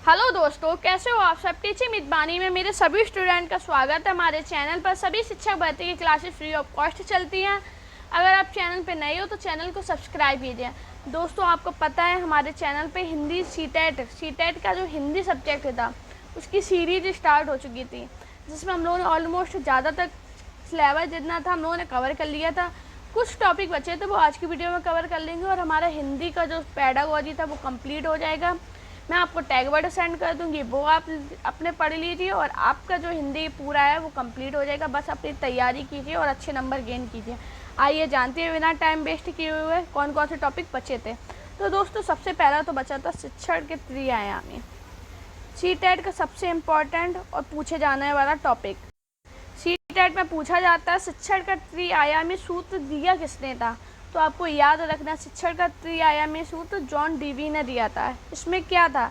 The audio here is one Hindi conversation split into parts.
हेलो दोस्तों, कैसे हो आप सब। टीचिंग विद बानी में मेरे सभी स्टूडेंट का स्वागत है। हमारे चैनल पर सभी शिक्षक भर्ती की क्लासेस फ्री ऑफ कॉस्ट चलती हैं। अगर आप चैनल पर नए हो तो चैनल को सब्सक्राइब कीजिए। दोस्तों, आपको पता है हमारे चैनल पे हिंदी सीटेट का जो हिंदी सब्जेक्ट था उसकी सीरीज स्टार्ट हो चुकी थी, जिसमें हम लोगों ने ऑलमोस्ट ज़्यादातर सिलेबस जितना था हम लोगों ने कवर कर लिया था। कुछ टॉपिक बचे थे वो आज की वीडियो में कवर कर लेंगे और हमारा हिंदी का जो पेडागॉजी था वो कंप्लीट हो जाएगा। मैं आपको टैग वर्ड सेंड कर दूंगी, वो आप अपने पढ़ लीजिए और आपका जो हिंदी पूरा है वो कंप्लीट हो जाएगा। बस अपनी तैयारी कीजिए और अच्छे नंबर गेन कीजिए। आइए जानते हैं बिना टाइम वेस्ट किए हुए कौन कौन से टॉपिक बचे थे। तो दोस्तों, सबसे पहला तो बचा था शिक्षण के त्रिआयामी। सीटेट का सबसे इम्पोर्टेंट और पूछे जाने वाला टॉपिक। सीटेट में पूछा जाता है शिक्षण का त्रिआयामी सूत्र दिया किसने था। तो आपको याद रखना, शिक्षण का त्रिआयामी सूत्र जॉन डीवी ने दिया था। इसमें क्या था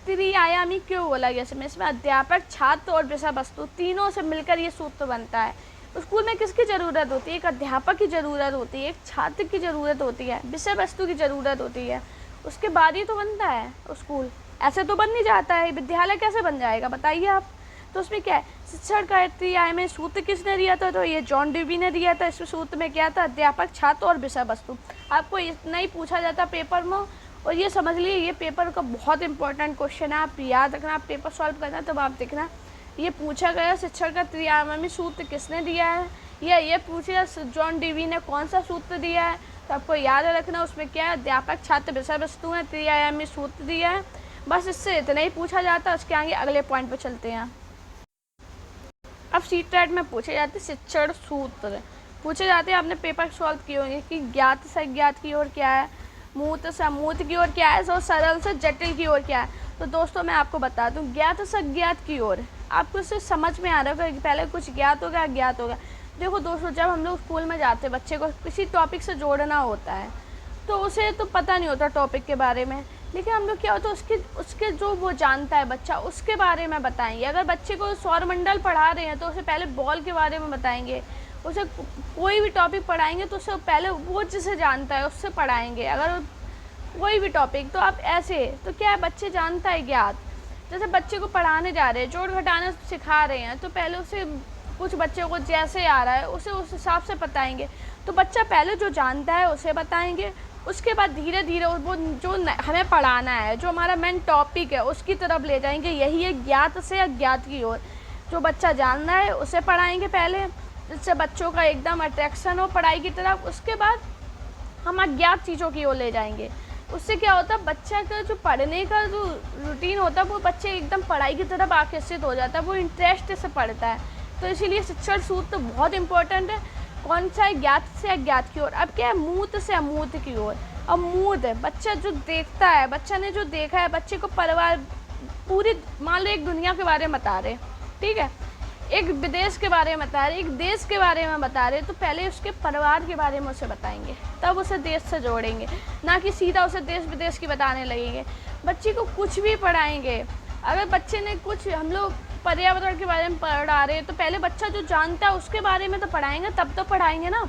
त्रिआयामी क्यों बोला गया। इसमें अध्यापक, छात्र और विषय वस्तु तीनों से मिलकर ये सूत्र बनता है। स्कूल में किसकी ज़रूरत होती है? एक अध्यापक की ज़रूरत होती है, एक छात्र की ज़रूरत होती है, विषय वस्तु की ज़रूरत होती है। उसके बाद ही तो बनता है स्कूल। ऐसे तो बन नहीं जाता है। विद्यालय कैसे बन जाएगा बताइए आप। तो उसमें क्या है, शिक्षण का त्रिआयामी सूत्र किसने दिया था? तो ये जॉन डीवी ने दिया था। इस सूत्र में क्या था? अध्यापक, छात्र और विषय वस्तु। आपको इतना ही पूछा जाता है पेपर में, और ये समझ लिए ये पेपर का बहुत इंपॉर्टेंट क्वेश्चन है। आप याद रखना, आप पेपर सॉल्व करना तब आप देखना ये पूछा गया शिक्षण का त्रिआयामी सूत्र किसने दिया है, या ये पूछा जॉन डीवी ने कौन सा सूत्र दिया है। तो आपको याद रखना उसमें क्या है, अध्यापक, छात्र, विषय वस्तु है, त्रिआयामी सूत्र दिया है। बस इससे इतना ही पूछा जाता है। उसके आगे अगले पॉइंट पर चलते हैं। अब सीटेट में पूछे जाते शिक्षण सूत्र पूछे जाते हैं। आपने पेपर सॉल्व किए होंगे कि ज्ञात से अज्ञात की ओर क्या है, मूर्त से अमूर्त की ओर क्या है, और सरल से जटिल की ओर क्या है। तो दोस्तों, मैं आपको बता दूं, ज्ञात से अज्ञात की ओर आपको इससे समझ में आ रहा होगा कि पहले कुछ ज्ञात होगा, अज्ञात होगा। देखो दोस्तों, जब हम लोग स्कूल में जाते बच्चे को किसी टॉपिक से जोड़ना होता है तो उसे तो पता नहीं होता टॉपिक के बारे में, लेकिन हम लोग क्या होता है उसके जो वो जानता है बच्चा उसके बारे में बताएंगे। अगर बच्चे को सौरमंडल पढ़ा रहे हैं तो उसे पहले बॉल के बारे में बताएंगे। उसे कोई भी टॉपिक पढ़ाएंगे तो उसे पहले वो जिसे जानता है उससे पढ़ाएंगे। अगर कोई भी टॉपिक तो आप ऐसे तो क्या है, बच्चे जानता है ज्ञात। जैसे बच्चे को पढ़ाने जा रहे हैं, जोड़ घटाना सिखा रहे हैं, तो पहले उसे कुछ बच्चों को जैसे आ रहा है उसे उस हिसाब से बताएंगे। तो बच्चा पहले जो जानता है उसे बताएंगे, उसके बाद धीरे धीरे वो जो हमें पढ़ाना है, जो हमारा मेन टॉपिक है, उसकी तरफ ले जाएंगे। यही है ज्ञात से अज्ञात की ओर। जो बच्चा जानना है उसे पढ़ाएंगे पहले, जिससे बच्चों का एकदम अट्रैक्शन हो पढ़ाई की तरफ। उसके बाद हम अज्ञात चीज़ों की ओर ले जाएंगे। उससे क्या होता है, बच्चा का जो पढ़ने का जो रूटीन होता है वो बच्चे एकदम पढ़ाई की तरफ आकर्षित हो जाता है, वो इंटरेस्ट से पढ़ता है। तो इसीलिए शिक्षण सूत्र बहुत इंपॉर्टेंट है। कौन सा है? ज्ञात से अज्ञात की ओर। अब क्या है, मूर्त से अमूर्त की ओर। अब मूर्त है बच्चा जो देखता है, बच्चा ने जो देखा है, बच्चे को परिवार पूरी मान लो एक दुनिया के बारे में बता रहे, ठीक है, एक विदेश के बारे में बता रहे, एक देश के बारे में बता रहे, तो पहले उसके परिवार के बारे में उसे बताएंगे, तब उसे देश से जोड़ेंगे, ना कि सीधा उसे देश विदेश की बताने लगेंगे। बच्चे को कुछ भी पढ़ाएंगे, अगर बच्चे ने कुछ हम लोग पर्यावरण के बारे में पढ़ा रहे तो पहले बच्चा जो जानता है उसके बारे में तो पढ़ाएंगे, तब तो पढ़ाएंगे ना।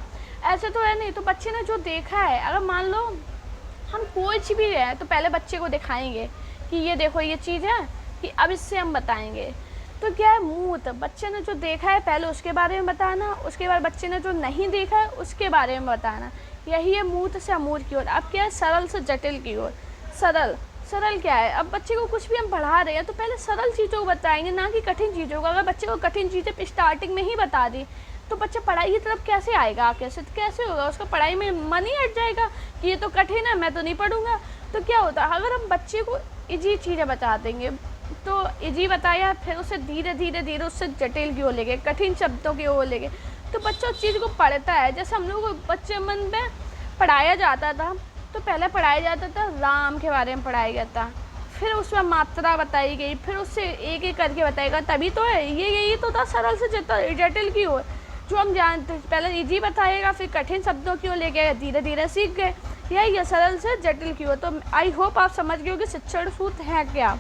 ऐसे तो है नहीं। तो बच्चे ने जो देखा है, अगर मान लो हम कोई चीज़ भी है तो पहले बच्चे को दिखाएंगे कि ये देखो ये चीज़ है, कि अब इससे हम बताएंगे। तो क्या है, मूर्त, बच्चे ने जो देखा है पहले उसके बारे में बताना, उसके बाद बच्चे ने जो नहीं देखा है उसके बारे में बताना। यही है मूर्त से अमूर्त की ओर। अब क्या है, सरल से जटिल की ओर। सरल क्या है, अब बच्चे को कुछ भी हम पढ़ा रहे हैं तो पहले सरल चीज़ों को बताएंगे, ना कि कठिन चीज़ों को। अगर बच्चे को कठिन चीज़ें स्टार्टिंग में ही बता दी तो बच्चा पढ़ाई की तरफ कैसे आएगा, कैसे होगा, उसका पढ़ाई में मन ही हट जाएगा कि ये तो कठिन है, मैं तो नहीं पढ़ूंगा। तो क्या होता है, अगर हम बच्चे को इजी चीज़ें बता देंगे तो इजी बताया, फिर उसे धीरे धीरे उससे जटिल की ओर ले गए, कठिन शब्दों की ओर ले गए, तो बच्चा उस चीज़ को पढ़ता है। जैसे हम लोग को बच्चे मन में पढ़ाया जाता था, तो पहले पढ़ाया जाता था राम के बारे में पढ़ाया गया था, फिर उसमें मात्रा बताई गई, फिर उससे एक एक करके बताएगा, तभी तो है। यही तो था सरल से जटिल की ओर। जो हम जानते पहले इजी बताएगा, फिर कठिन शब्दों की ओर ले गए, धीरे धीरे सीख गए। यही है सरल से जटिल की ओर। तो आई होप आप समझ गए हो कि शिक्षण सूत्र है क्या।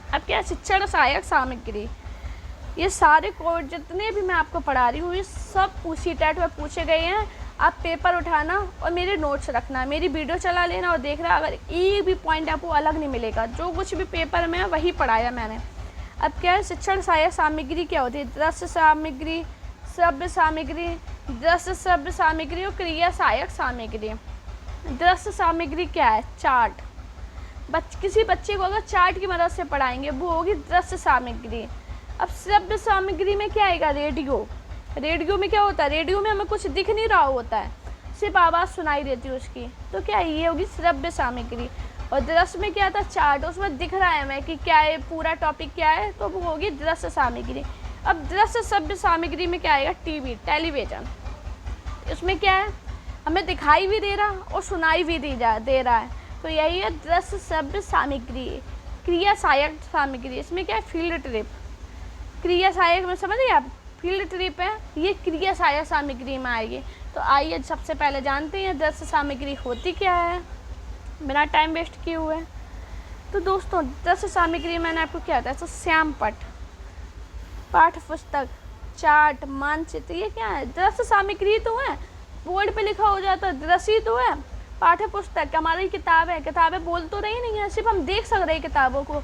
अब क्या, शिक्षण सहायक सामग्री, ये सारे कोर्स जितने भी मैं आपको पढ़ा रही हूँ ये सब सीटेट में पूछे गए हैं। आप पेपर उठाना और मेरे नोट्स रखना, मेरी वीडियो चला लेना और देख रहा, अगर एक भी पॉइंट आपको अलग नहीं मिलेगा, जो कुछ भी पेपर में है वही पढ़ाया मैंने। अब क्या है, शिक्षण सहायक सामग्री क्या होती है? दृश्य सामग्री, श्रव्य सामग्री, दृश्य श्रव्य सामग्री और क्रिया सहायक सामग्री। दृश्य सामग्री क्या है? चार्ट। किसी बच्चे को अगर चार्ट की मदद से पढ़ाएंगे वो होगी दृश्य सामग्री। अब श्रव्य सामग्री में क्या आएगा? रेडियो। रेडियो में क्या होता है? रेडियो में हमें कुछ दिख नहीं रहा होता है, सिर्फ आवाज़ सुनाई देती है उसकी, तो क्या ये होगी श्रव्य सामग्री। और दृश्य में क्या था? चार्ट, उसमें दिख रहा है हमें कि क्या है, पूरा टॉपिक क्या है, तो वो होगी दृश्य सामग्री। अब दृश्य श्रव्य सामग्री में क्या आएगा? TV, television. इसमें क्या है? हमें दिखाई भी दे रहा और सुनाई भी दे रहा है, तो यही है दृश्य श्रव्य सामग्री। क्रिया सहायक सामग्री, इसमें क्या है? Field trip. क्रिया सहायक में समझिए आप, फील्ड ट्रिप है, ये क्रिया सहायक सामग्री में आएगी। तो आइए सबसे पहले जानते हैं दृश्य सामग्री होती क्या है, बिना टाइम वेस्ट किए हुए। तो दोस्तों, दृश्य सामग्री मैंने आपको क्या बताया? तो श्यामपट, पाठ्य पुस्तक, चार्ट, मानचित्र, ये क्या है? दृश्य सामग्री तो है, बोर्ड पे लिखा हो जाता है, दृश्य तो है। पाठ्य पुस्तक हमारी किताब है, किताबें बोल तो रही नहीं है, सिर्फ हम देख सक रहे हैं किताबों को,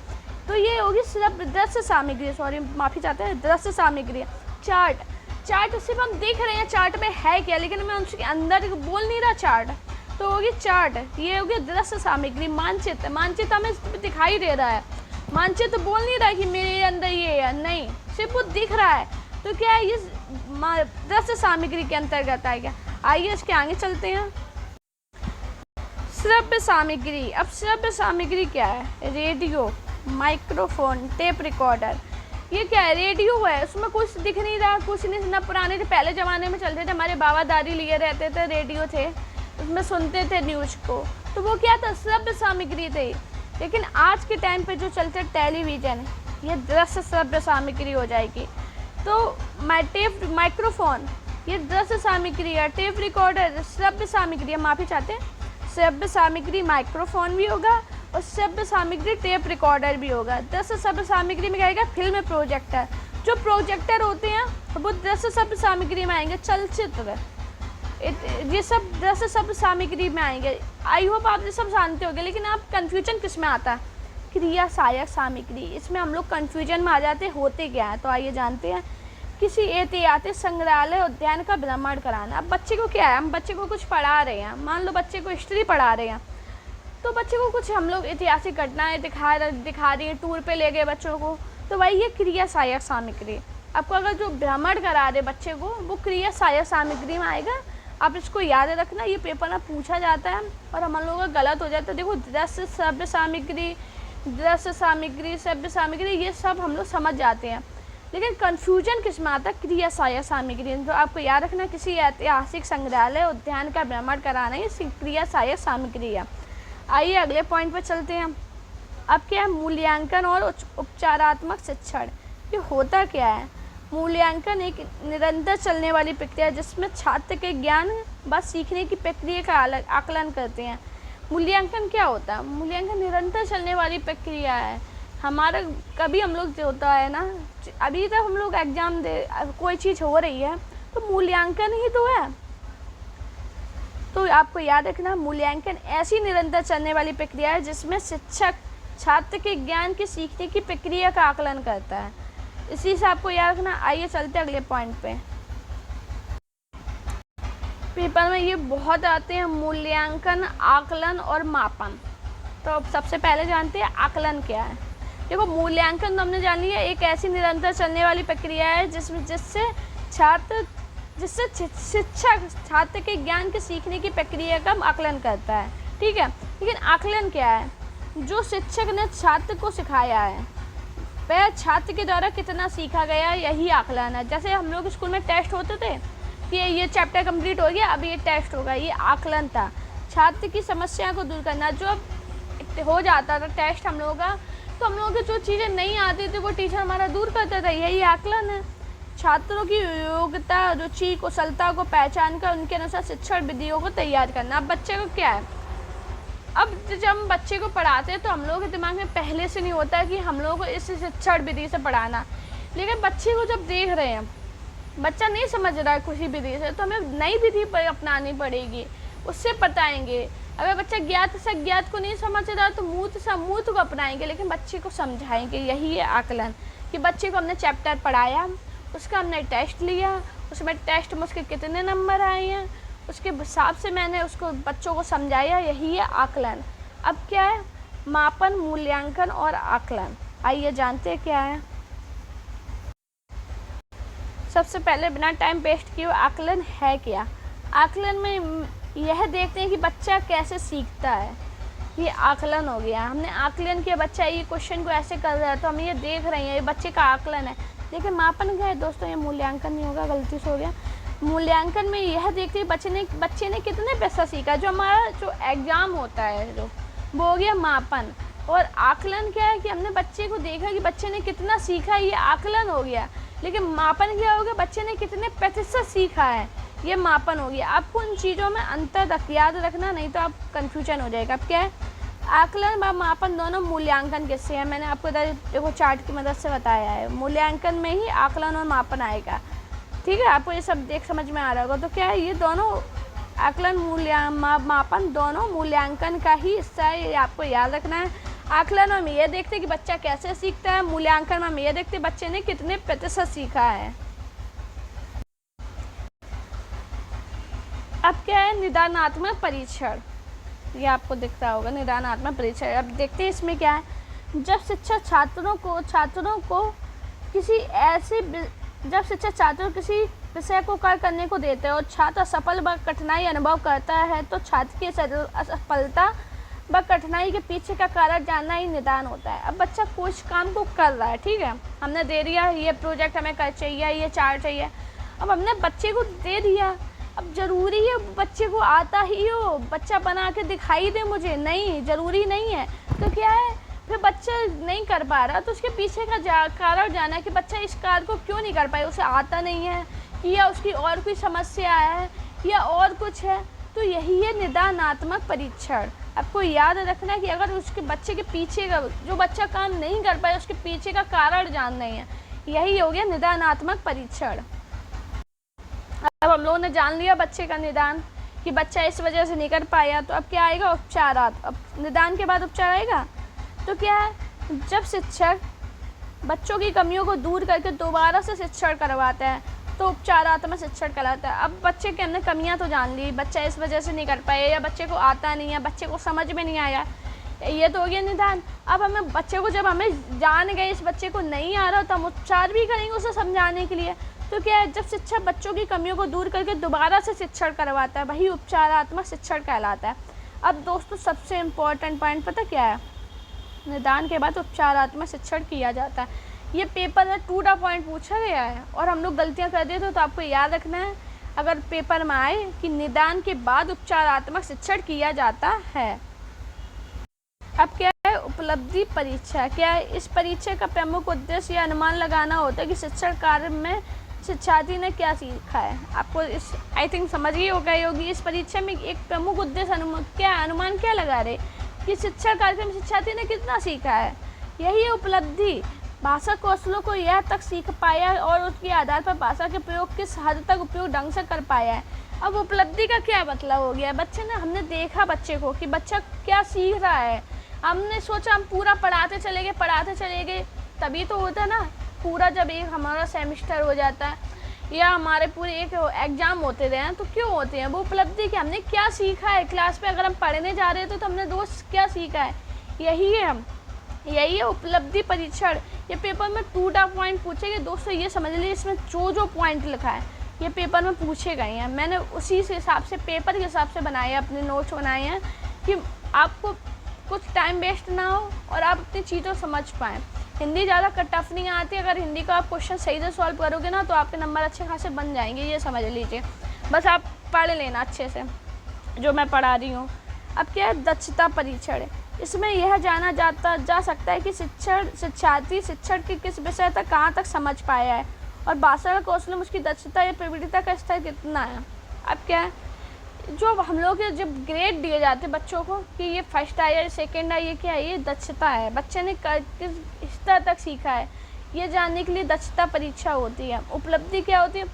तो ये होगी सिर्फ दृश्य सामग्री, सॉरी माफ़ी चाहते हैं, दृश्य सामग्री। चार्ट, चार्ट सिर्फ हम देख रहे हैं चार्ट में है क्या, लेकिन मैं उसके अंदर बोल नहीं रहा चार्ट, तो होगी चार्ट, ये होगी दृश्य सामग्री। मानचित्र, मानचित्र हमें दिखाई दे रहा है, मानचित्र बोल नहीं रहा है कि मेरे अंदर ये है, नहीं, सिर्फ वो दिख रहा है, तो क्या है, ये दृश्य सामग्री के अंतर्गत आएगा। आइए इसके आगे चलते हैं। श्रव्य सामग्री, अब श्रव्य सामग्री क्या है? रेडियो, माइक्रोफोन, टेप रिकॉर्डर, ये क्या है? रेडियो है, उसमें कुछ दिख नहीं रहा, कुछ नहीं सुना। पुराने जो पहले ज़माने में चलते थे, हमारे बाबा दादी लिए रहते थे, रेडियो थे, उसमें सुनते थे न्यूज़ को, तो वो क्या था? श्रव्य सामग्री थे। लेकिन आज के टाइम पे जो चलते टेलीविज़न, ये दृश्य श्रव्य सामग्री हो जाएगी। तो माइक्रोफोन, ये दृश्य सामग्री है। टेप रिकॉर्डर श्रव्य सामग्री है, माफ़ी चाहते हैं, श्रव्य सामग्री माइक्रोफोन भी होगा और श्रव्य सामग्री टेप रिकॉर्डर भी होगा। दृश्य श्रव्य सामग्री में क्या आएगा? फिल्म प्रोजेक्टर, जो प्रोजेक्टर होते हैं वो दृश्य श्रव्य सामग्री में आएंगे। चलचित्र, ये सब दृश्य श्रव्य सामग्री में आएंगे। आई होप आप ये सब जानते होंगे, लेकिन आप कन्फ्यूजन किस में आता है? क्रिया सहायक सामग्री, इसमें हम लोग कन्फ्यूजन में आ जाते हैं, होते क्या है। तो आइए जानते हैं। किसी ऐतिहासिक संग्रहालय उद्यान का भ्रमण कराना। अब बच्चे को क्या है, हम बच्चे को कुछ पढ़ा रहे हैं, मान लो बच्चे को हिस्ट्री पढ़ा रहे हैं, तो बच्चे को कुछ हम लोग ऐतिहासिक घटनाएं दिखा रही हैं, टूर पे ले गए बच्चों को, तो वही ये क्रिया सहायक सामग्री। आपको अगर जो भ्रमण करा रहे बच्चे को, वो क्रिया सहायक सामग्री में आएगा। आप इसको याद रखना, ये पेपर में पूछा जाता है और हम लोगों का गलत हो जाता है। देखो, दृश्य श्रव्य सामग्री, दृश्य सामग्री, श्रव्य सामग्री, ये सब हम लोग समझ जाते हैं, लेकिन कन्फ्यूजन किस में आता है? क्रिया सहायक सामग्री। तो आपको याद रखना, किसी ऐतिहासिक संग्रहालय उद्यान का भ्रमण कराना, ये क्रिया सहायक सामग्री है। आइए अगले पॉइंट पर चलते हैं। अब क्या है? मूल्यांकन और उपचारात्मक शिक्षण। ये होता क्या है? मूल्यांकन एक निरंतर चलने वाली प्रक्रिया है जिसमें छात्र के ज्ञान व सीखने की प्रक्रिया का आकलन करते हैं। मूल्यांकन क्या होता है? मूल्यांकन निरंतर चलने वाली प्रक्रिया है। हमारा कभी हम लोग जो होता है ना, अभी तक हम लोग एग्ज़ाम दे, कोई चीज़ हो रही है तो मूल्यांकन ही तो है। तो आपको याद रखना, मूल्यांकन ऐसी निरंतर चलने वाली प्रक्रिया है जिसमें शिक्षक छात्र के ज्ञान की सीखने की प्रक्रिया का आकलन करता है। इसी से आपको याद रखना। आइए चलते अगले पॉइंट पे। पेपर में ये बहुत आते हैं, मूल्यांकन, आकलन और मापन। तो अब सबसे पहले जानते हैं आकलन क्या है। देखो, मूल्यांकन तो हमने जान लिया, एक ऐसी निरंतर चलने वाली प्रक्रिया है जिससे शिक्षक छात्र के ज्ञान के सीखने की प्रक्रिया का आकलन करता है, ठीक है। लेकिन आकलन क्या है? जो शिक्षक ने छात्र को सिखाया है वह छात्र के द्वारा कितना सीखा गया, यही आकलन है। जैसे हम लोग स्कूल में टेस्ट होते थे कि ये चैप्टर कंप्लीट हो गया, अब ये टेस्ट होगा, ये आकलन था। छात्र की समस्या को दूर करना, जो हो जाता था टेस्ट हम लोगों का, तो हम लोगों को जो चीज़ें नहीं आती थी वो टीचर हमारा दूर करता था, यही आकलन है। छात्रों की योग्यता, रुचि, कुशलता को पहचान कर उनके अनुसार शिक्षण विधियों को तैयार करना। अब बच्चे को क्या है, अब जब हम बच्चे को पढ़ाते हैं तो हम लोगों के दिमाग में पहले से नहीं होता है कि हम लोगों को इस शिक्षण विधि से पढ़ाना, लेकिन बच्चे को जब देख रहे हैं बच्चा नहीं समझ रहा है किसी विधि से, तो हमें नई विधि पर अपनानी पड़ेगी, उससे बताएंगे। अगर बच्चा ज्ञात से अज्ञात को नहीं समझ रहा तो मूर्त से अमूर्त को अपनाएंगे, लेकिन बच्चे को समझाएंगे। यही है आकलन, कि बच्चे को हमने चैप्टर पढ़ाया, उसका हमने टेस्ट लिया, उसमें टेस्ट में उसके कितने नंबर आए हैं, उसके हिसाब से मैंने उसको बच्चों को समझाया। यही है आकलन। अब क्या है? मापन, मूल्यांकन और आकलन। आइए जानते हैं क्या है। सबसे पहले बिना टाइम वेस्ट किए आकलन है क्या। आकलन में यह देखते हैं कि बच्चा कैसे सीखता है। ये आकलन हो गया। हमने आकलन किया, बच्चा ये क्वेश्चन को ऐसे कर रहा है तो हम ये देख रहे हैं, ये बच्चे का आकलन है। देखिए मापन क्या है दोस्तों, ये मूल्यांकन नहीं होगा, गलती से हो गया। मूल्यांकन में यह देखते हैं बच्चे ने कितने पैसा सीखा। जो हमारा जो एग्ज़ाम होता है जो, वो हो गया मापन। और आकलन क्या है कि हमने बच्चे को देखा कि बच्चे ने कितना सीखा, ये आकलन हो गया। लेकिन मापन क्या होगा, बच्चे ने कितने प्रतिशत सीखा है, ये मापन हो गया। आपको उन चीज़ों में अंतर याद रखना, नहीं तो आप कन्फ्यूजन हो जाएगा। अब क्या है? आकलन व मापन दोनों मूल्यांकन किससे है, मैंने आपको देखो चार्ट की मदद से बताया है। मूल्यांकन में ही आकलन और मापन आएगा, ठीक है। आपको ये सब समझ में आ रहा होगा। तो क्या है, ये दोनों आकलन मापन दोनों मूल्यांकन का ही हिस्सा है, ये आपको याद रखना है। आकलन में हम ये देखते हैं कि बच्चा कैसे सीखता है, मूल्यांकन में हम ये देखते हैं बच्चे ने कितने प्रतिशत सीखा है। अब क्या है? निदानात्मक परीक्षण। ये आपको दिख रहा होगा, निदानात्मक परीक्षण। अब देखते हैं इसमें क्या है। जब शिक्षक छात्रों छात्रों किसी विषय को कर करने को देते हैं और छात्र सफल व कठिनाई अनुभव करता है, तो छात्र की असफलता व कठिनाई के पीछे का कारण जानना ही निदान होता है। अब बच्चा कुछ काम को कर रहा है, ठीक है, हमने दे दिया ये प्रोजेक्ट हमें कर चाहिए, ये चार्ट चाहिए। अब हमने बच्चे को दे दिया, अब ज़रूरी है बच्चे को आता ही हो, बच्चा बना के दिखाई दे मुझे, नहीं, ज़रूरी नहीं है। तो क्या है, फिर बच्चा नहीं कर पा रहा तो उसके पीछे का कारण जाना कि बच्चा इस कार्य को क्यों नहीं कर पाया, उसे आता नहीं है, या उसकी और कोई समस्या है, या और कुछ है। तो यही है निदानात्मक परीक्षण। आपको याद रखना है कि अगर उसके बच्चे के पीछे का जो बच्चा काम नहीं कर पाया उसके पीछे का कारण जानना है, यही हो गया निदानात्मक परीक्षण। अब हम लोगों ने जान लिया बच्चे का निदान कि बच्चा इस वजह से नहीं कर पाया, तो अब क्या आएगा? उपचारात्मक। अब निदान के बाद उपचार आएगा। तो क्या है? जब शिक्षक बच्चों की कमियों को दूर करके दोबारा से शिक्षण करवाता है तो उपचारात्मक शिक्षण कहलाता है। अब बच्चे के हमने कमियां तो जान ली, बच्चा इस वजह से नहीं कर पाया, या बच्चे को आता नहीं है, बच्चे को समझ में नहीं आया, ये तो हो गया निदान। अब हमें बच्चे को जब हमें जान गए इस बच्चे को नहीं आ रहा तो हम उपचार भी करेंगे उसे समझाने के लिए। तो क्या है? जब शिक्षक बच्चों की कमियों को दूर करके दोबारा से शिक्षण करवाता है, वही उपचारात्मक शिक्षण कहलाता है। अब दोस्तों सबसे इम्पोर्टेंट पॉइंट पता क्या है? निदान के बाद उपचारात्मक शिक्षण किया जाता है। ये पेपर में 2 पॉइंट पूछा गया है और हम लोग गलतियां कर देते तो आपको याद रखना है अगर पेपर में आए कि निदान के बाद उपचारात्मक शिक्षण किया जाता है। अब क्या है? उपलब्धि परीक्षा। क्या है? इस परीक्षा का प्रमुख उद्देश्य यह अनुमान लगाना होता है कि शिक्षण कार्य में शिक्षार्थी ने क्या सीखा है। आपको इस आई थिंक समझ गई होगी इस परीक्षा में एक प्रमुख उद्देश्य अनुमान क्या लगा रहे कि शिक्षण कार्यक्रम में शिक्षार्थी ने कितना सीखा है। यही है उपलब्धि। भाषा कौशलों को यह तक सीख पाया और उसके आधार पर भाषा के प्रयोग किस हद तक उपयोग ढंग से कर पाया है। अब उपलब्धि का क्या मतलब हो गया? बच्चे ने हमने देखा बच्चे को कि बच्चा क्या सीख रहा है। हमने सोचा हम पूरा पढ़ाते चले गए तभी तो होता ना। पूरा जब एक हमारा सेमिस्टर हो जाता है या हमारे पूरे एक एग्ज़ाम होते रहे हैं तो क्यों होते हैं? वो उपलब्धि कि हमने क्या सीखा है। क्लास में अगर हम पढ़ने जा रहे थे तो हमने दोस्त क्या सीखा है, यही है उपलब्धि परीक्षण। ये पेपर में 2 पॉइंट पूछे गए दोस्तों, ये समझ लीजिए इसमें जो पॉइंट लिखा है ये पेपर में पूछे गए हैं। मैंने उसी से हिसाब से पेपर के हिसाब से बनाए अपने नोट्स बनाए हैं कि आपको कुछ टाइम वेस्ट ना हो और आप अपनी चीज़ों समझ पाएँ। हिंदी ज़्यादा टफ नहीं आती, अगर हिंदी का आप क्वेश्चन सही से सॉल्व करोगे ना तो आपके नंबर अच्छे खासे बन जाएंगे, ये समझ लीजिए। बस आप पढ़ लेना अच्छे से जो मैं पढ़ा रही हूँ। अब क्या है? दक्षता परीक्षण है। इसमें यह जाना जा सकता है कि शिक्षार्थी शिक्षण के किस विषय तक कहाँ तक समझ पाया है और भाषा का कौशल में उसकी दक्षता या प्रवृत्ति का स्तर कितना है। अब क्या है? जो हम लोग के जब ग्रेड दिए जाते हैं बच्चों को कि ये फर्स्ट आया या सेकेंड आया, ये क्या है? ये दक्षता है। बच्चे ने किस स्तर तक सीखा है ये जानने के लिए दक्षता परीक्षा होती है। उपलब्धि क्या होती है?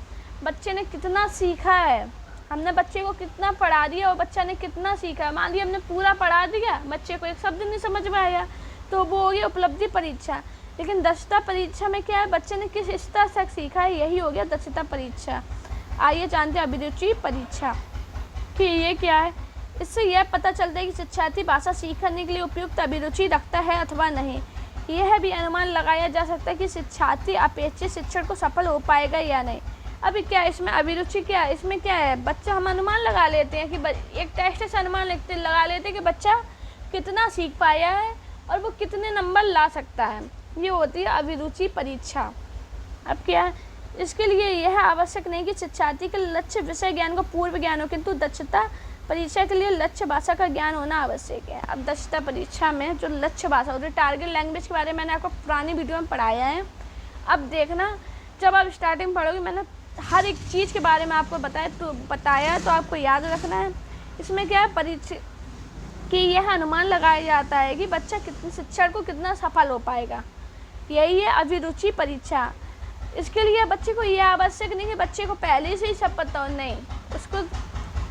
बच्चे ने कितना सीखा है, हमने बच्चे को कितना पढ़ा दिया और बच्चा ने कितना सीखा है। मान लिया हमने पूरा पढ़ा दिया, बच्चे को एक शब्द नहीं समझ में आया तो वो हो गया उपलब्धि परीक्षा। लेकिन दक्षता परीक्षा में क्या है, बच्चे ने किस स्तर तक सीखा है, यही हो गया दक्षता परीक्षा। आइए जानते हैं अभिरुचि परीक्षा कि ये क्या है। इससे यह पता चलता है कि शिक्षार्थी भाषा सीखने के लिए उपयुक्त अभिरुचि रखता है अथवा नहीं। यह भी अनुमान लगाया जा सकता है कि शिक्षार्थी अपेक्षित शिक्षण को सफल हो पाएगा या नहीं। अभी क्या है इसमें अभिरुचि, क्या है इसमें, क्या है बच्चा, हम अनुमान लगा लेते हैं कि एक टेस्ट से अनुमान लगा लेते हैं कि बच्चा कितना सीख पाया है और वो कितने नंबर ला सकता है। ये होती है अभिरुचि परीक्षा। अब क्या है, इसके लिए यह आवश्यक नहीं कि शिक्षार्थी के लक्ष्य विषय ज्ञान को पूर्व ज्ञान हो, किंतु दक्षता परीक्षा के लिए लक्ष्य भाषा का ज्ञान होना आवश्यक है। अब दक्षता परीक्षा में जो लक्ष्य भाषा होती है, टारगेट लैंग्वेज के बारे में मैंने आपको पुरानी वीडियो में पढ़ाया है। अब देखना, जब आप स्टार्टिंग पढ़ोगे मैंने हर एक चीज़ के बारे में आपको बताया तो आपको याद रखना है। इसमें क्या है परीक्षा कि यह अनुमान लगाया जाता है कि बच्चा कितने शिक्षण को कितना सफल हो पाएगा, यही है अभिरुचि परीक्षा। इसके लिए बच्चे को यह आवश्यक नहीं कि बच्चे को पहले से ही सब पता हो, नहीं, उसको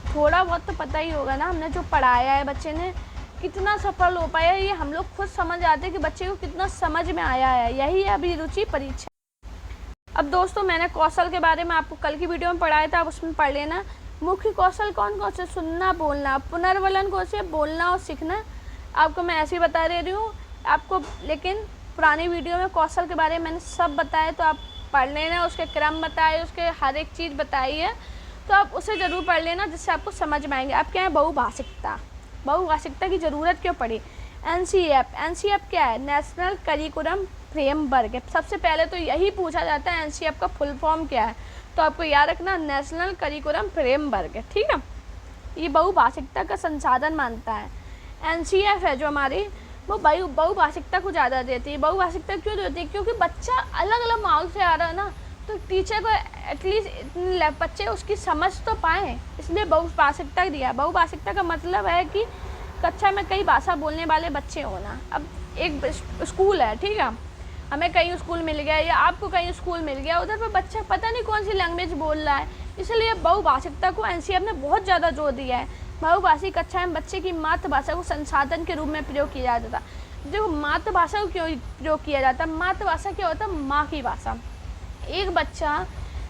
थोड़ा बहुत तो पता ही होगा ना, हमने जो पढ़ाया है बच्चे ने कितना सफल हो पाया, ये हम लोग खुद समझ आते हैं कि बच्चे को कितना समझ में आया है, यही है अभिरुचि परीक्षा। अब दोस्तों मैंने कौशल के बारे में आपको कल की वीडियो में पढ़ाया था, आप उसमें पढ़ लेना। मुख्य कौशल कौन कौन से, सुनना, बोलना, पुनर्वलन कौन से, बोलना और सीखना। आपको मैं ऐसे ही बता दे रही हूँ आपको, लेकिन पुरानी वीडियो में कौशल के बारे में मैंने सब बताया तो आप पढ़ लेना, उसके क्रम बताए, उसके हर एक चीज़ बताई है तो आप उसे ज़रूर पढ़ लेना जिससे आपको समझ में आएंगे। अब क्या है बहुभाषिकता, बहुभाषिकता की ज़रूरत क्यों पड़ी। एनसीएफ क्या है, नेशनल करिकुलम फ्रेमवर्क है। सबसे पहले तो यही पूछा जाता है एनसीएफ का फुल फॉर्म क्या है, तो आपको याद रखना नेशनल करिकुलम फ्रेमवर्क है, ठीक है। ये बहुभाषिकता का संसाधन मानता है। एनसीएफ है जो हमारी, वो बहुभाषिकता को ज़्यादा देती है। बहुभाषिकता क्यों देती है, क्योंकि बच्चा अलग अलग माहौल से आ रहा है ना, तो टीचर को एटलीस्ट बच्चे उसकी समझ तो पाएँ, इसलिए बहुभाषिकता दिया। बहुभाषिकता का मतलब है कि कक्षा में कई भाषा बोलने वाले बच्चे होना। अब एक स्कूल है, ठीक है, हमें कहीं स्कूल मिल गया या आपको कहीं स्कूल मिल गया, उधर पर बच्चा पता नहीं कौन सी लैंग्वेज बोल रहा है, इसलिए बहुभाषिकता को एनसीएफ ने बहुत ज़्यादा जोर दिया है। बहुभाषी कक्षा में बच्चे की मातृभाषा को संसाधन के रूप में प्रयोग किया जाता था। जो मातृभाषा को क्यों प्रयोग किया जाता है, मातृभाषा क्या होता है, माँ की भाषा। एक बच्चा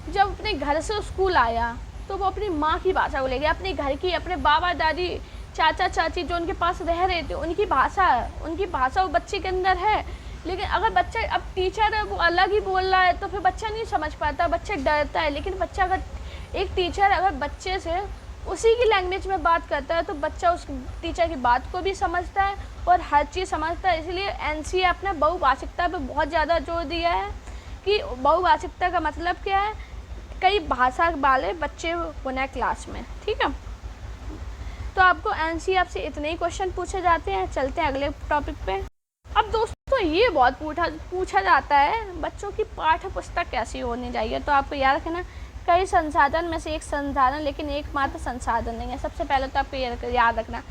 जब अपने घर से स्कूल आया तो वो अपनी माँ की भाषा को ले गया, अपने घर की, अपने बाबा दादी चाचा चाची जो उनके पास रह रहे थे उनकी भाषा वो बच्चे के अंदर है। लेकिन अगर बच्चा, अब टीचर है वो अलग ही बोल रहा है तो फिर बच्चा नहीं समझ पाता, बच्चा डरता है। लेकिन बच्चा अगर, एक टीचर अगर बच्चे से उसी की लैंग्वेज में बात करता है तो बच्चा उस टीचर की बात को भी समझता है और हर चीज़ समझता है। इसलिए एनसीएफ ने बहुभाषिकता पे बहुत ज़्यादा जोर दिया है कि बहुभाषिकता का मतलब क्या है, कई भाषा वाले बच्चे होना क्लास में, ठीक है। तो आपको एनसीएफ से इतने ही क्वेश्चन पूछे जाते हैं। चलते हैं अगले टॉपिक पे। अब दोस्तों ये बहुत पूछा जाता है बच्चों की पाठ्य पुस्तक कैसी होनी चाहिए, तो आपको याद रखना कई संसाधन में से एक संसाधन, लेकिन एकमात्र संसाधन नहीं है। सबसे पहले तो आपको याद रखना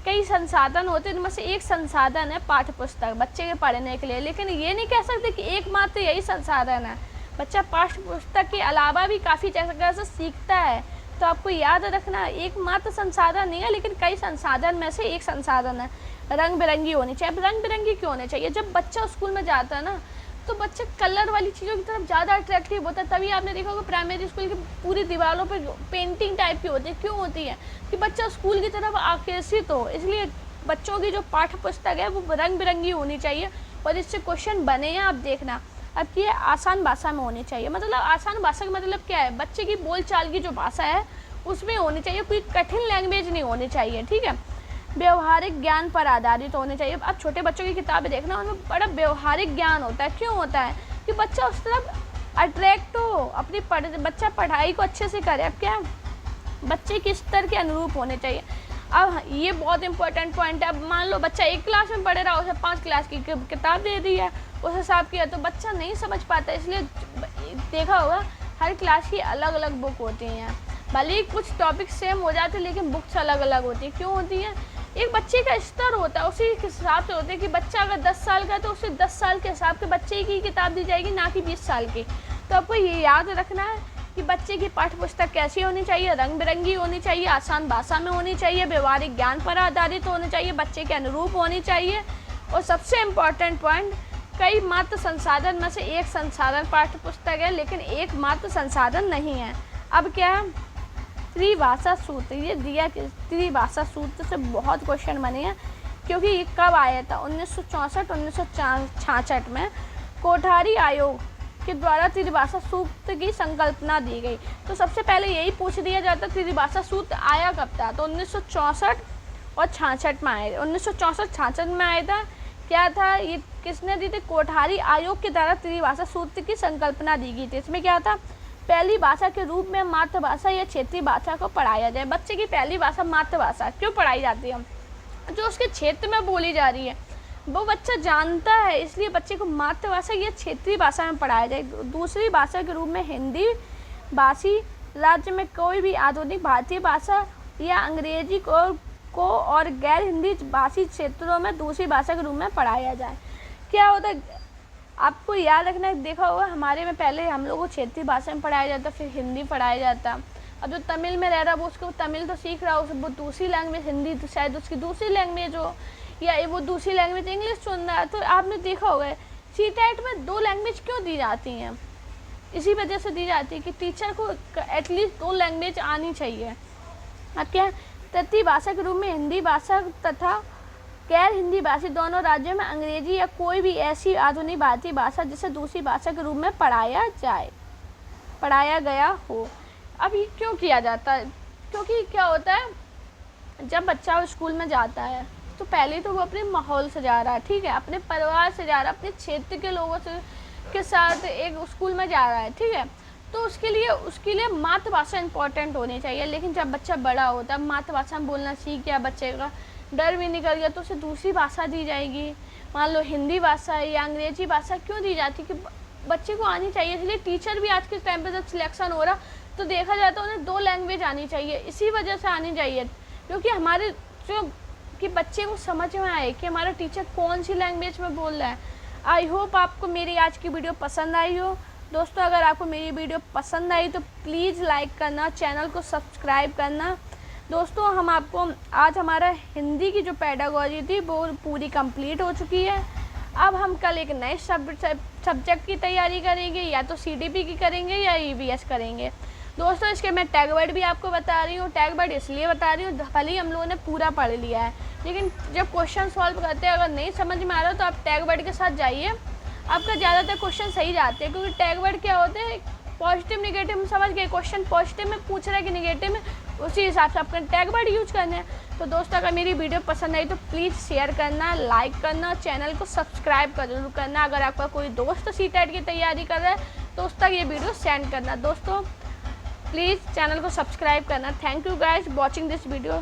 कई संसाधन होते हैं, इनमें से एक संसाधन है पाठ्य पुस्तक बच्चे के पढ़ने के लिए, लेकिन ये नहीं कह सकते कि एकमात्र यही संसाधन है। बच्चा पाठ्य पुस्तक के अलावा भी काफ़ी जगह से सीखता है, तो आपको याद रखना एकमात्र संसाधन नहीं है, लेकिन कई संसाधन में से एक संसाधन है। रंग बिरंगी होनी चाहिए। अब रंग बिरंगी क्यों होनी चाहिए, जब बच्चा स्कूल में जाता है ना तो बच्चा कलर वाली चीज़ों की तरफ ज़्यादा अट्रैक्टिव होता है। तभी आपने देखा होगा प्राइमरी स्कूल की पूरी दीवारों पर पेंटिंग टाइप की होती है। क्यों होती है, कि बच्चा स्कूल की तरफ आकर्षित हो। इसलिए बच्चों की जो पाठ्य पुस्तक है वो रंग बिरंगी होनी चाहिए और इससे क्वेश्चन बने हैं, आप देखना। अब ये आसान भाषा में होनी चाहिए। मतलब आसान भाषा का मतलब क्या है, बच्चे की बोलचाल की जो भाषा है उसमें होनी चाहिए, कोई कठिन लैंग्वेज नहीं होनी चाहिए, ठीक है। व्यवहारिक ज्ञान पर आधारित होने चाहिए। अब छोटे बच्चों की किताबें देखना, उनमें बड़ा व्यवहारिक ज्ञान होता है। क्यों होता है, कि बच्चा उस तरफ अट्रैक्ट हो, अपनी बच्चा पढ़ाई को अच्छे से करे। अब क्या, बच्चे के स्तर के अनुरूप होने चाहिए। अब ये बहुत इंपॉर्टेंट पॉइंट है। अब मान लो बच्चा 1 क्लास में पढ़ रहा है, उसे 5 क्लास की किताब दे दी है, उस हिसाब की है, तो बच्चा नहीं समझ पाता। इसलिए देखा होगा हर क्लास की अलग अलग बुक होती हैं, भले ही कुछ टॉपिक सेम हो जाते हैं लेकिन बुक्स अलग अलग होती हैं। क्यों होती हैं, एक बच्चे का स्तर होता है, उसी के हिसाब से होता है कि बच्चा अगर 10 साल का है तो उसे 10 साल के हिसाब के बच्चे की किताब दी जाएगी, ना कि 20 साल की। तो आपको ये याद रखना है कि बच्चे की पाठ्य पुस्तक कैसी होनी चाहिए, रंग बिरंगी होनी चाहिए, आसान भाषा में होनी चाहिए, व्यवहारिक ज्ञान पर आधारित होनी चाहिए, बच्चे के अनुरूप होनी चाहिए, और सबसे इम्पॉर्टेंट पॉइंट, कई मात्र संसाधन में से एक संसाधन पाठ्य पुस्तक है, लेकिन एक मात्र संसाधन नहीं है। अब क्या है, त्रिभाषा सूत्र, ये दिया कि त्रिभाषा सूत्र से बहुत क्वेश्चन बने हैं, क्योंकि ये कब आया था, 1964-1966 में कोठारी आयोग के द्वारा त्रिभाषा सूत्र की संकल्पना दी गई। तो सबसे पहले यही पूछ दिया जाता, त्रिभाषा सूत्र आया कब था, तो 1964 और 66 में आए। 1964-66 में आया था। क्या था ये, किसने दी थी, कोठारी आयोग के द्वारा त्रिभाषा सूत्र की संकल्पना दी गई थी। इसमें क्या था, पहली भाषा के रूप में मातृभाषा या क्षेत्रीय भाषा को पढ़ाया जाए। बच्चे की पहली भाषा मातृभाषा क्यों पढ़ाई जाती है, जो उसके क्षेत्र में बोली जा रही है वो बच्चा जानता है, इसलिए बच्चे को मातृभाषा या क्षेत्रीय भाषा में पढ़ाया जाए। दूसरी भाषा के रूप में हिंदी भाषी राज्य में कोई भी आधुनिक भारतीय भाषा या अंग्रेजी को और गैर हिंदी भाषी क्षेत्रों में दूसरी भाषा के रूप में पढ़ाया जाए। क्या होता है, आपको याद रखना, देखा होगा हमारे में पहले हम लोगों को क्षेत्रीय भाषा में पढ़ाया जाता, फिर हिंदी पढ़ाया जाता। अब जो तमिल में रह रहा है वो उसको तमिल तो सीख रहा हो, वो दूसरी लैंग्वेज हिंदी तो शायद उसकी दूसरी लैंग्वेज हो, या वो दूसरी लैंग्वेज इंग्लिश चुन रहा है। तो आपने देखा होगा सीटेट में 2 लैंग्वेज क्यों दी जाती हैं, इसी वजह से दी जाती है कि टीचर को एटलीस्ट 2 लैंग्वेज आनी चाहिए। अब क्या, तृतीय भाषा के रूप में हिंदी भाषा तथा गैर हिंदी भाषी दोनों राज्यों में अंग्रेजी या कोई भी ऐसी आधुनिक भारतीय भाषा जिसे दूसरी भाषा के रूप में पढ़ाया गया हो। अब ये क्यों किया जाता है, क्योंकि क्या होता है, जब बच्चा स्कूल में जाता है तो पहले तो वो अपने माहौल से जा रहा है, ठीक है, अपने परिवार से जा रहा है, अपने क्षेत्र के लोगों से के साथ एक स्कूल में जा रहा है, ठीक है, तो उसके लिए मातृभाषा इंपॉर्टेंट होनी चाहिए। लेकिन जब बच्चा बड़ा होता है, मातृभाषा में बोलना सीख गया, बच्चे का डर भी निकल गया, तो उसे दूसरी भाषा दी जाएगी, मान लो हिंदी भाषा या अंग्रेजी भाषा क्यों दी जाती, कि बच्चे को आनी चाहिए। इसलिए टीचर भी आज के टाइम पे जब सिलेक्शन हो रहा तो देखा जाता है उन्हें 2 लैंग्वेज आनी चाहिए, इसी वजह से आनी चाहिए, क्योंकि हमारे जो कि बच्चे को समझ में आए कि हमारा टीचर कौन सी लैंग्वेज में बोल रहा है। आई होप आपको मेरी आज की वीडियो पसंद आई हो। दोस्तों, अगर आपको मेरी वीडियो पसंद आई तो प्लीज़ लाइक करना, चैनल को सब्सक्राइब करना। दोस्तों, हम आपको आज हमारा हिंदी की जो पेडागोजी थी वो पूरी कंप्लीट हो चुकी है। अब हम कल एक नए सब्जेक्ट की तैयारी करेंगे, या तो CDP की करेंगे या EVS करेंगे। दोस्तों, इसके मैं टैग वर्ड भी आपको बता रही हूँ। टैग वर्ड इसलिए बता रही हूँ, भले ही हम लोगों ने पूरा पढ़ लिया है, लेकिन जब क्वेश्चन सॉल्व करते हैं अगर नहीं समझ में आ रहा तो आप टैग वर्ड के साथ जाइए, आपका ज़्यादातर क्वेश्चन सही जाते हैं। क्योंकि टैग वर्ड क्या होते हैं, पॉजिटिव निगेटिव में समझ गए, क्वेश्चन पॉजिटिव में पूछ रहा है कि निगेटिव में, उसी हिसाब से आपका टैग वर्ड यूज करना है। तो दोस्तों, अगर मेरी वीडियो पसंद आई तो प्लीज़ शेयर करना, लाइक करना, चैनल को सब्सक्राइब जरूर करना। अगर आपका कोई दोस्त CTET की तैयारी कर रहा है तो उस तक ये वीडियो सेंड करना। दोस्तों, प्लीज़ चैनल को सब्सक्राइब करना। Thank you guys watching this video.